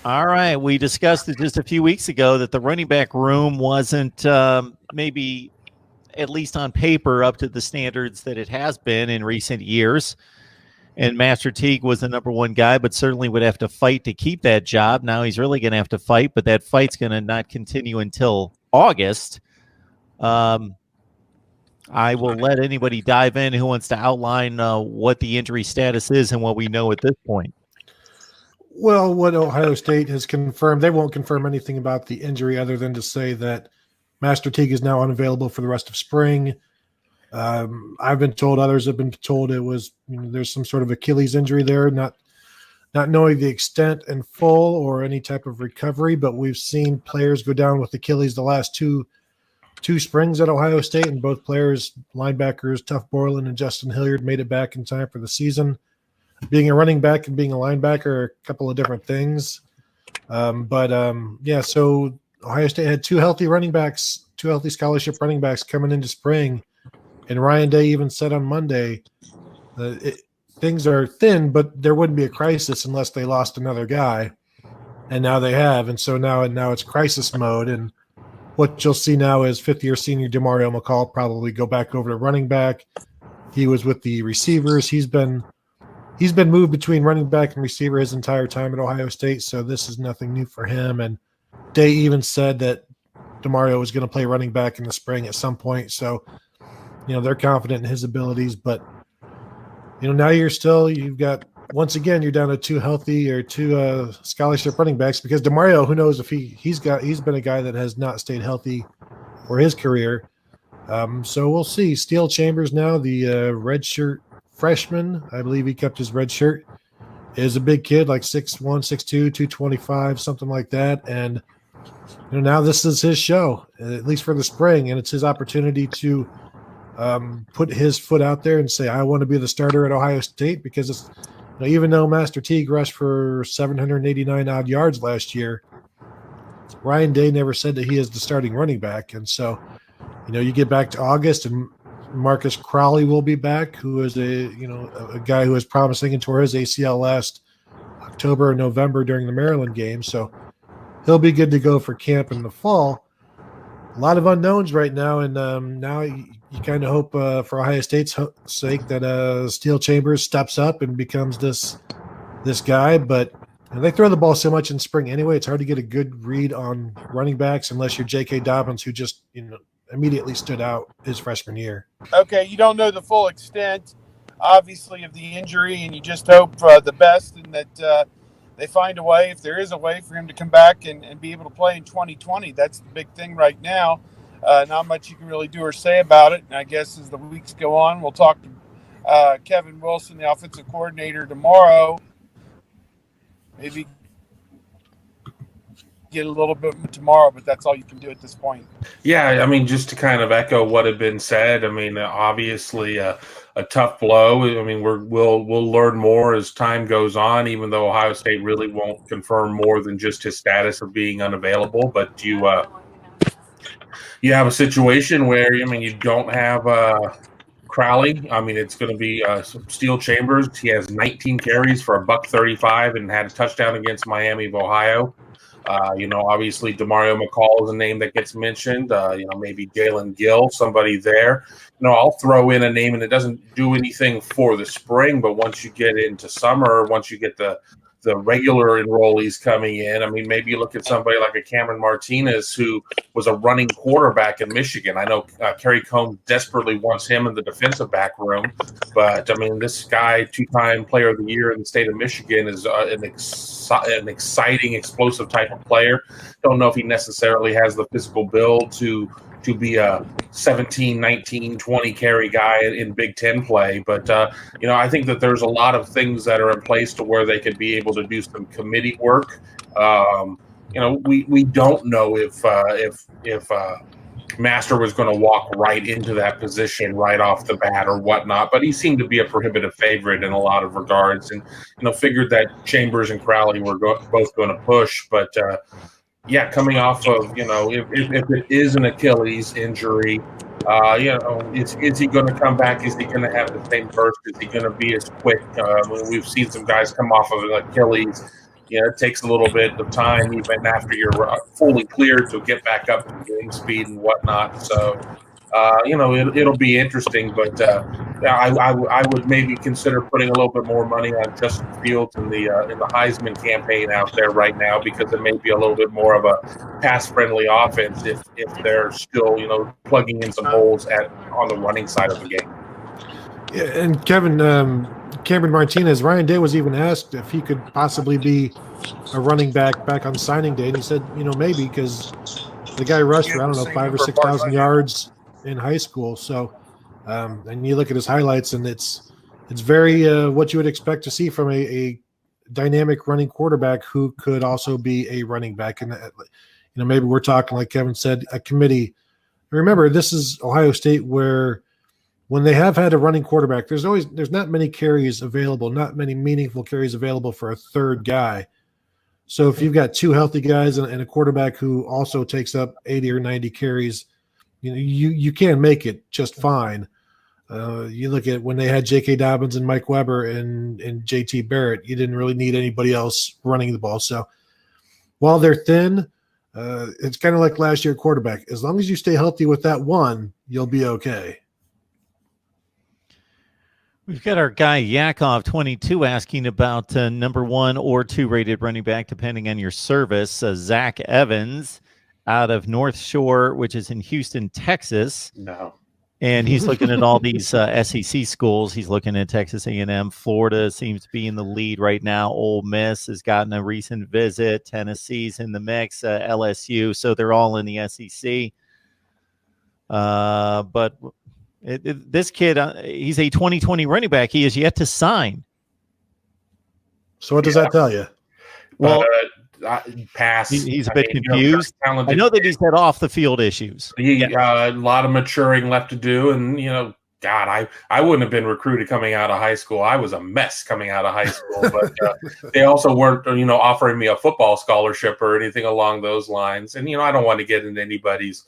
All right. We discussed it just a few weeks ago that the running back room wasn't maybe, at least on paper, up to the standards that it has been in recent years. And Master Teague was the number one guy, but certainly would have to fight to keep that job. Now he's really going to have to fight, but that fight's going to not continue until August. I will let anybody dive in who wants to outline what the injury status is and what we know at this point. Well, what Ohio State has confirmed, they won't confirm anything about the injury other than to say that Master Teague is now unavailable for the rest of spring. I've been told, others have been told it was, there's some sort of Achilles injury there, not knowing the extent and full or any type of recovery, but we've seen players go down with Achilles the last two springs at Ohio State, and both players, linebackers, Tuff Borland and Justin Hilliard, made it back in time for the season. Being a running back and being a linebacker are a couple of different things. So Ohio State had two healthy scholarship running backs coming into spring. And Ryan Day even said on Monday, things are thin, but there wouldn't be a crisis unless they lost another guy. And now they have. And so now it's crisis mode. And what you'll see now is fifth-year senior Demario McCall probably go back over to running back. He was with the receivers. He's been moved between running back and receiver his entire time at Ohio State, so this is nothing new for him. And Day even said that Demario was going to play running back in the spring at some point. So, they're confident in his abilities. But, now you've got, once again, you're down to two scholarship running backs, because Demario, who knows if he's been a guy that has not stayed healthy for his career. So we'll see. Steele Chambers now, the redshirt freshman, I believe he kept his red shirt, is a big kid, like 6'1", 6'2", 225, something like that. And now this is his show, at least for the spring, and it's his opportunity to put his foot out there and say, I want to be the starter at Ohio State, because it's, even though Master Teague rushed for 789 odd yards last year, Ryan Day never said that he is the starting running back. And so, you get back to August and Marcus Crowley will be back, who is a guy who was promising and tore his ACL last October or November during the Maryland game. So he'll be good to go for camp in the fall. A lot of unknowns right now, and now you kind of hope for Ohio State's sake that Steele Chambers steps up and becomes this guy. But they throw the ball so much in spring anyway, it's hard to get a good read on running backs unless you're J.K. Dobbins, who just immediately stood out his freshman year. Okay, you don't know the full extent, obviously, of the injury, and you just hope the best, and that they find a way, if there is a way, for him to come back and be able to play in 2020. That's the big thing right now. Not much you can really do or say about it, and I guess as the weeks go on, we'll talk to Kevin Wilson, the offensive coordinator, tomorrow. Maybe get a little bit tomorrow, but that's all you can do at this point. Yeah, just to kind of echo what had been said, obviously a tough blow. We'll learn more as time goes on, even though Ohio State really won't confirm more than just his status of being unavailable. But you have a situation where you don't have Crowley. It's going to be Steele Chambers. He has 19 carries for $135 and had a touchdown against Miami of Ohio. Obviously Demario McCall is a name that gets mentioned. Maybe Jalen Gill, somebody there. I'll throw in a name, and it doesn't do anything for the spring, but once you get into summer, once you get the regular enrollees coming in, maybe you look at somebody like a Cameron Martinez, who was a running quarterback in Michigan. I know Kerry Combs desperately wants him in the defensive back room, but this guy, two-time player of the year in the state of Michigan, is an exciting, explosive type of player. Don't know if he necessarily has the physical build to be a 17, 19, 20 carry guy in Big Ten play. But, I think that there's a lot of things that are in place to where they could be able to do some committee work. We don't know if Master was going to walk right into that position right off the bat or whatnot, but he seemed to be a prohibitive favorite in a lot of regards, and figured that Chambers and Crowley were both going to push. But coming off of if it is an Achilles injury, is he going to come back? Is he going to have the same burst? Is he going to be as quick? We've seen some guys come off of an Achilles it takes a little bit of time even after you're fully cleared to get back up to game speed and whatnot. So, it'll be interesting, but I would maybe consider putting a little bit more money on Justin Fields in the Heisman campaign out there right now, because it may be a little bit more of a pass-friendly offense if they're still plugging in some holes on the running side of the game. Yeah, and Cameron Martinez, Ryan Day was even asked if he could possibly be a running back on signing day, and he said, maybe, because the guy rushed for 5,000 or 6,000 yards in high school. So, and you look at his highlights, and it's very what you would expect to see from a dynamic running quarterback who could also be a running back. And maybe we're talking, like Kevin said, a committee. Remember, this is Ohio State, where when they have had a running quarterback, there's not many carries available, not many meaningful carries available for a third guy. So if you've got two healthy guys and a quarterback who also takes up 80 or 90 carries, you can make it just fine. You look at when they had J.K. Dobbins and Mike Weber and J.T. Barrett, you didn't really need anybody else running the ball. So while they're thin, it's kind of like last year quarterback. As long as you stay healthy with that one, you'll be okay. We've got our guy Yakov 22 asking about number 1 or 2 rated running back, depending on your service. Zach Evans out of North Shore, which is in Houston, Texas. No. And he's looking at all these SEC schools. He's looking at Texas A&M. Florida seems to be in the lead right now. Ole Miss has gotten a recent visit. Tennessee's in the mix. LSU. So they're all in the SEC. But this kid, he's a 2020 running back. He is yet to sign. So what does that tell you? Well, pass. He's a bit confused. I know that he's had off the field issues. A lot of maturing left to do, and God, I wouldn't have been recruited coming out of high school. I was a mess coming out of high school, but they also weren't offering me a football scholarship or anything along those lines. And I don't want to get into anybody's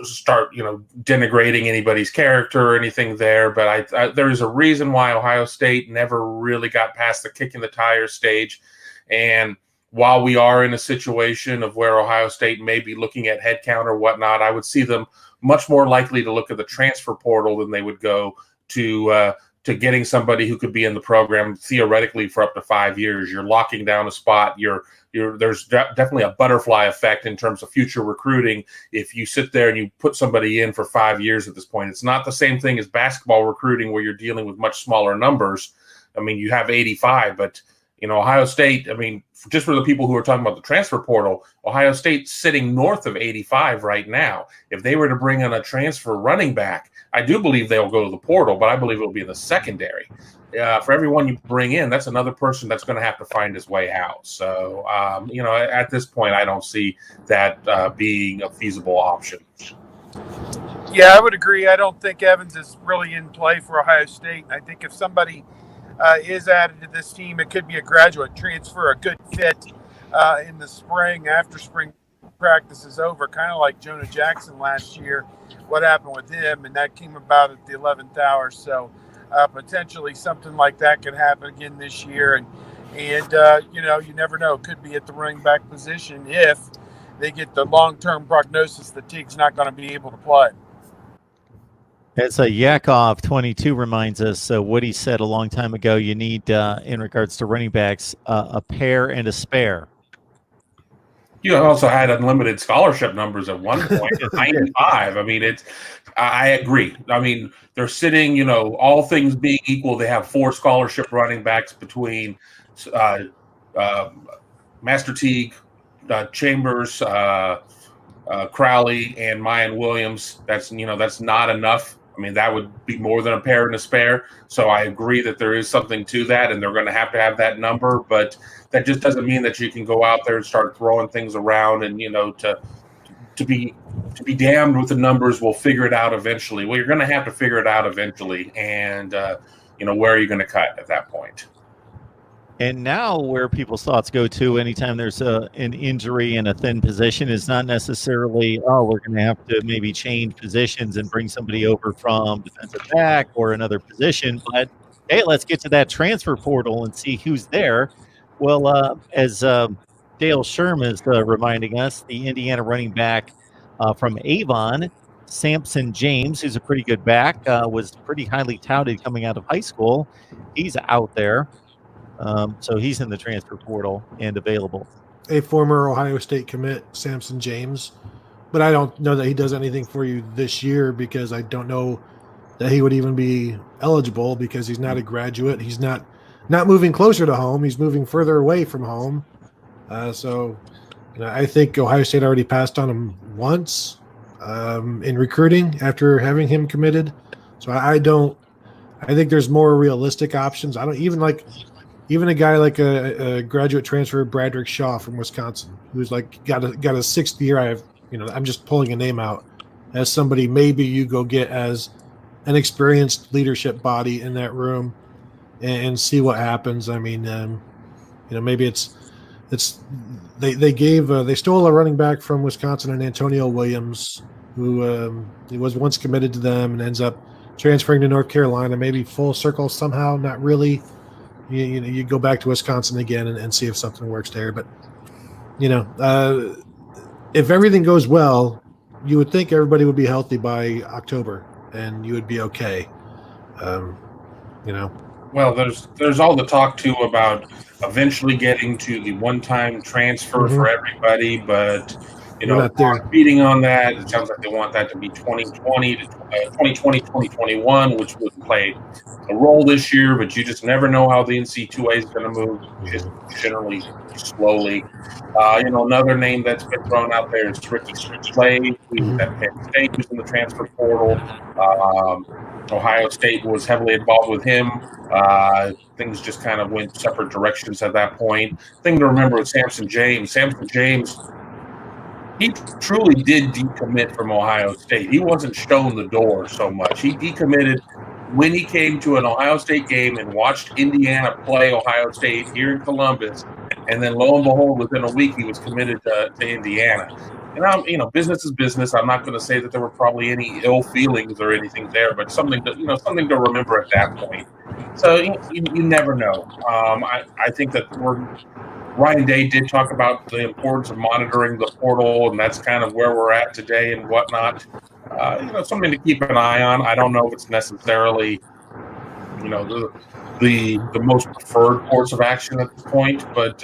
start denigrating anybody's character or anything there, but there is a reason why Ohio State never really got past the kick in the tire stage. And while we are in a situation of where Ohio State may be looking at headcount or whatnot, I would see them much more likely to look at the transfer portal than they would go to getting somebody who could be in the program theoretically for up to 5 years. You're locking down a spot. There's definitely a butterfly effect in terms of future recruiting if you sit there and you put somebody in for 5 years at this point. It's not the same thing as basketball recruiting where you're dealing with much smaller numbers. I mean, you have 85, but Ohio State, just for the people who are talking about the transfer portal, Ohio State's sitting north of 85 right now. If they were to bring in a transfer running back, I do believe they'll go to the portal, but I believe it'll be in the secondary. For everyone you bring in, that's another person that's going to have to find his way out. So, at this point, I don't see that being a feasible option. Yeah, I would agree. I don't think Evans is really in play for Ohio State. I think if somebody is added to this team, it could be a graduate transfer, a good fit in the spring after spring practice is over, kind of like Jonah Jackson last year. What happened with him, and that came about at the 11th hour. So potentially something like that could happen again this year. And you never know. It could be at the running back position if they get the long-term prognosis that Teague's not going to be able to play. As Yakov 22 reminds us, what he said a long time ago, you need, in regards to running backs, a pair and a spare. You also had unlimited scholarship numbers at one point, 95. I agree. They're sitting, all things being equal, they have 4 scholarship running backs between Master Teague, Chambers, Crowley, and Mayan Williams. That's not enough. That would be more than a pair and a spare. So I agree that there is something to that, and they're going to have that number. But that just doesn't mean that you can go out there and start throwing things around and, to be damned with the numbers. We'll figure it out eventually. Well, you're going to have to figure it out eventually. And, where are you going to cut at that point? And now where people's thoughts go to anytime there's an injury in a thin position is not necessarily, we're going to have to maybe change positions and bring somebody over from defensive back or another position. But, hey, let's get to that transfer portal and see who's there. Well, as Dale Sherm is reminding us, the Indiana running back from Avon, Samson James, who's a pretty good back, was pretty highly touted coming out of high school. He's out there. So he's in the transfer portal and available. A former Ohio State commit, Samson James. But I don't know that he does anything for you this year because I don't know that he would even be eligible because he's not a graduate. He's not moving closer to home. He's moving further away from home. So I think Ohio State already passed on him once in recruiting after having him committed. So I think there's more realistic options. I don't even a guy like a graduate transfer, Bradrick Shaw from Wisconsin, who's like got a sixth year. I'm just pulling a name out as somebody maybe you go get as an experienced leadership body in that room and see what happens. I mean, maybe they stole a running back from Wisconsin and Antonio Williams, who he was once committed to them and ends up transferring to North Carolina, maybe full circle somehow, not really. You go back to Wisconsin again and see if something works there. But, if everything goes well, you would think everybody would be healthy by October and you would be okay. Well, there's all the talk too about eventually getting to the one-time transfer for everybody, but beating on that, it sounds like they want that to be 2020 to 2021, which would play a role this year, but you just never know how the NC2A is going to move, just generally slowly. Another name that's been thrown out there is Ricky Slade, who's at Penn State, who's in the transfer portal. Ohio State was heavily involved with him. Things just kind of went separate directions at that point. Thing to remember with Samson James, he truly did decommit from Ohio State. He wasn't shown the door so much. He decommitted when he came to an Ohio State game and watched Indiana play Ohio State here in Columbus, and then lo and behold, within a week, he was committed to Indiana. And business is business. I'm not going to say that there were probably any ill feelings or anything there, but something to remember at that point. So you never know. I think that Ryan Day did talk about the importance of monitoring the portal, and that's kind of where we're at today and whatnot. Something to keep an eye on. I don't know if it's necessarily, the most preferred course of action at this point, but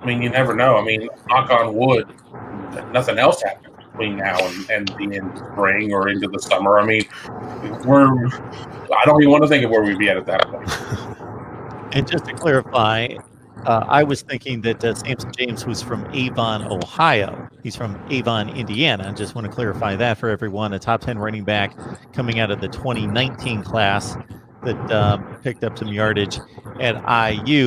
you never know. Knock on wood, nothing else happens between now and the end of spring or into the summer. I don't even want to think of where we'd be at that point. And just to clarify, I was thinking that Samson James was from Avon, Ohio. He's from Avon, Indiana. I just want to clarify that for everyone. A top 10 running back coming out of the 2019 class that picked up some yardage at IU.